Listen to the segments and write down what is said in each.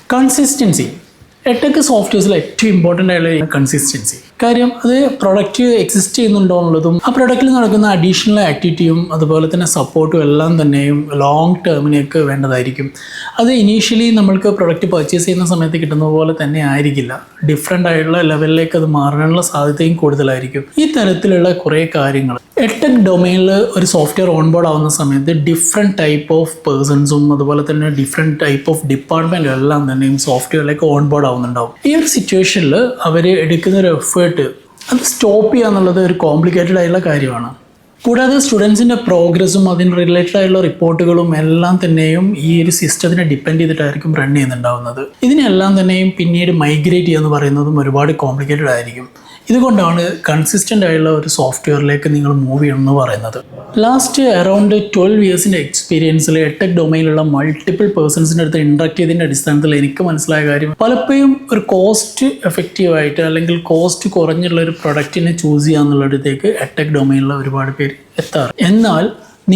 Consistency എട്ടൊക്കെ സോഫ്റ്റ്വെയർസിൽ ഏറ്റവും important ആയിട്ടുള്ള consistency. കാര്യം അത് പ്രൊഡക്റ്റ് എക്സിസ്റ്റ് ചെയ്യുന്നുണ്ടോ എന്നുള്ളതും ആ പ്രൊഡക്റ്റിൽ നടക്കുന്ന അഡീഷണൽ ആക്ടിവിറ്റിയും അതുപോലെ തന്നെ സപ്പോർട്ടും എല്ലാം തന്നെയും ലോങ് ടേമിനേക്ക് വേണ്ടതായിരിക്കും. അത് ഇനീഷ്യലി നമ്മൾക്ക് പ്രൊഡക്റ്റ് പർച്ചേസ് ചെയ്യുന്ന സമയത്ത് കിട്ടുന്ന പോലെ തന്നെ ആയിരിക്കില്ല. ഡിഫറെൻ്റ് ആയിട്ടുള്ള ലെവലിലേക്ക് അത് മാറാനുള്ള സാധ്യതയും കൂടുതലായിരിക്കും. ഈ തരത്തിലുള്ള കുറേ കാര്യങ്ങൾ എഡ്ടെക് ഡൊമൈനിൽ ഒരു സോഫ്റ്റ്വെയർ ഓൺബോർഡ് ആവുന്ന സമയത്ത് ഡിഫറെൻറ്റ് ടൈപ്പ് ഓഫ് പേഴ്സൺസും അതുപോലെ തന്നെ ഡിഫറെൻറ്റ് ടൈപ്പ് ഓഫ് ഡിപ്പാർട്ട്മെൻറ്റും എല്ലാം തന്നെയും സോഫ്റ്റ്വെയറിലേക്ക് ഓൺബോർഡ് ആവുന്നുണ്ടാവും. ഈ ഒരു സിറ്റുവേഷനിൽ അവർ എടുക്കുന്ന ഒരു എഫേർട്ട് അത് സ്റ്റോപ്പ് ചെയ്യുക എന്നുള്ളത് ഒരു കോംപ്ലിക്കേറ്റഡ് ആയിട്ടുള്ള കാര്യമാണ്. കൂടാതെ സ്റ്റുഡൻസിൻ്റെ പ്രോഗ്രസ്സും അതിന് റിലേറ്റഡ് ആയിട്ടുള്ള റിപ്പോർട്ടുകളും എല്ലാം തന്നെയും ഈ ഒരു സിസ്റ്റത്തിനെ ഡിപ്പെൻഡ് ചെയ്തിട്ടായിരിക്കും റൺ ചെയ്യുന്നുണ്ടാവുന്നത്. ഇതിനെല്ലാം തന്നെയും പിന്നീട് മൈഗ്രേറ്റ് ചെയ്യുക എന്ന് പറയുന്നതും ഒരുപാട് കോംപ്ലിക്കേറ്റഡ് ആയിരിക്കും. ഇതുകൊണ്ടാണ് കൺസിസ്റ്റൻ്റ് ആയിട്ടുള്ള ഒരു സോഫ്റ്റ്വെയറിലേക്ക് നിങ്ങൾ മൂവ് ചെയ്യണമെന്ന് പറയുന്നത്. ലാസ്റ്റ് അറൗണ്ട് 12 ഇയേഴ്സിൻ്റെ എക്സ്പീരിയൻസിൽ എഡ്ടെക് ഡൊമൈനിലുള്ള മൾട്ടിപ്പിൾ പേഴ്സൺസിൻ്റെ അടുത്ത് ഇൻട്രാക്ട് ചെയ്തതിൻ്റെ അടിസ്ഥാനത്തിൽ എനിക്ക് മനസ്സിലായ കാര്യം, പലപ്പോഴും ഒരു കോസ്റ്റ് എഫക്റ്റീവായിട്ട് അല്ലെങ്കിൽ കോസ്റ്റ് കുറഞ്ഞുള്ള ഒരു പ്രൊഡക്റ്റിനെ ചൂസ് ചെയ്യുക എന്നുള്ളിടത്തേക്ക് എഡ്ടെക് ഡൊമൈനിലുള്ള ഒരുപാട് പേര് എത്താറ്. എന്നാൽ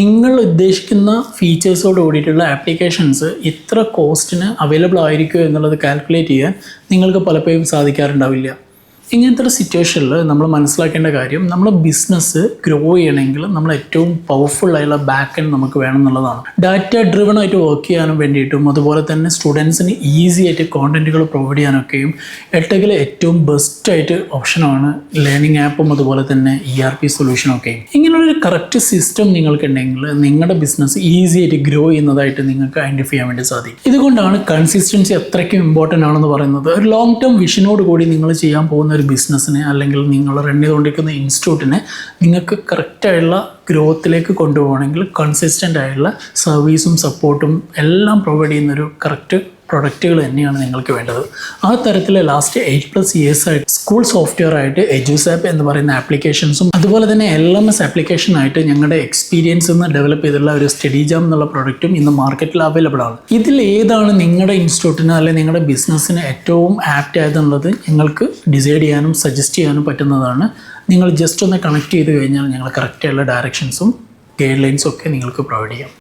നിങ്ങൾ ഉദ്ദേശിക്കുന്ന ഫീച്ചേഴ്സോട് കൂടിയിട്ടുള്ള ആപ്ലിക്കേഷൻസ് ഇത്ര കോസ്റ്റിന് അവൈലബിൾ ആയിരിക്കുമോ എന്നുള്ളത് കാൽക്കുലേറ്റ് ചെയ്യാൻ നിങ്ങൾക്ക് പലപ്പോഴും സാധിക്കാറുണ്ടാവില്ല. ഇങ്ങനത്തെ ഒരു സിറ്റുവേഷനിൽ നമ്മൾ മനസ്സിലാക്കേണ്ട കാര്യം, നമ്മൾ ബിസിനസ് ഗ്രോ ചെയ്യണമെങ്കിൽ നമ്മൾ ഏറ്റവും പവർഫുൾ ആയിട്ടുള്ള ബാക്ക് എൻഡ് നമുക്ക് വേണം എന്നുള്ളതാണ്. ഡാറ്റ ഡ്രിവൺ ആയിട്ട് വർക്ക് ചെയ്യാനും വേണ്ടിയിട്ടും അതുപോലെ തന്നെ സ്റ്റുഡൻസിന് ഈസി ആയിട്ട് കോണ്ടന്റുകൾ പ്രൊവൈഡ് ചെയ്യാനൊക്കെയും എഡ്ടെക്കിൽ ഏറ്റവും ബെസ്റ്റായിട്ട് ഓപ്ഷനാണ് ലേണിംഗ് ആപ്പും അതുപോലെ തന്നെ ERP സൊല്യൂഷനൊക്കെയും. ഇങ്ങനെയുള്ളൊരു കറക്റ്റ് സിസ്റ്റം നിങ്ങൾക്കുണ്ടെങ്കിൽ നിങ്ങളുടെ ബിസിനസ് ഈസി ആയിട്ട് ഗ്രോ ചെയ്യുന്നതായിട്ട് നിങ്ങൾക്ക് ഐഡൻറ്റിഫൈ ചെയ്യാൻ വേണ്ടി സാധിക്കും. ഇതുകൊണ്ടാണ് കൺസിസ്റ്റൻസി അത്രയ്ക്കും ഇമ്പോർട്ടൻ്റ് ആണെന്ന് പറയുന്നത്. ഒരു ലോങ് ടേം വിഷനോട് കൂടി നിങ്ങൾ ചെയ്യാൻ പോകുന്ന ഒരു ബിസിനസ്സിനെ അല്ലെങ്കിൽ നിങ്ങൾ റൺ ചെയ്തുകൊണ്ടിരിക്കുന്ന ഇൻസ്റ്റിറ്റ്യൂട്ടിനെ നിങ്ങൾക്ക് കറക്റ്റായിട്ടുള്ള ഗ്രോത്തിലേക്ക് കൊണ്ടുപോകണമെങ്കിൽ കൺസിസ്റ്റൻ്റ് ആയിട്ടുള്ള സർവീസും സപ്പോർട്ടും എല്ലാം പ്രൊവൈഡ് ചെയ്യുന്നൊരു കറക്റ്റ് പ്രൊഡക്റ്റുകൾ തന്നെയാണ് നിങ്ങൾക്ക് വേണ്ടത്. ആ തരത്തിൽ ലാസ്റ്റ് 8+ ഇയേഴ്സായിട്ട് സ്കൂൾ സോഫ്റ്റ്വെയർ ആയിട്ട് എജുസാപ്പ് എന്ന് പറയുന്ന ആപ്ലിക്കേഷൻസും അതുപോലെ തന്നെ LMS ആപ്ലിക്കേഷനായിട്ട് ഞങ്ങളുടെ എക്സ്പീരിയൻസ് നിന്ന് ഡെവലപ്പ് ചെയ്തിട്ടുള്ള ഒരു സ്റ്റഡി ജാം എന്നുള്ള പ്രൊഡക്റ്റും ഇന്ന് മാർക്കറ്റിൽ അവൈലബിൾ ആണ്. ഇതിൽ ഏതാണ് നിങ്ങളുടെ ഇൻസ്റ്റിറ്റ്യൂട്ടിന് അല്ലെങ്കിൽ നിങ്ങളുടെ ബിസിനസ്സിന് ഏറ്റവും ആപ്റ്റ് ആയതെന്നുള്ളത് ഞങ്ങൾക്ക് ഡിസൈഡ് ചെയ്യാനും സജസ്റ്റ് ചെയ്യാനും പറ്റുന്നതാണ്. നിങ്ങൾ ജസ്റ്റ് ഒന്ന് കണക്ട് ചെയ്ത് കഴിഞ്ഞാൽ ഞങ്ങൾ കറക്റ്റായുള്ള ഡയറക്ഷൻസും ഗൈഡ് ലൈൻസും ഒക്കെ നിങ്ങൾക്ക് പ്രൊവൈഡ് ചെയ്യാം.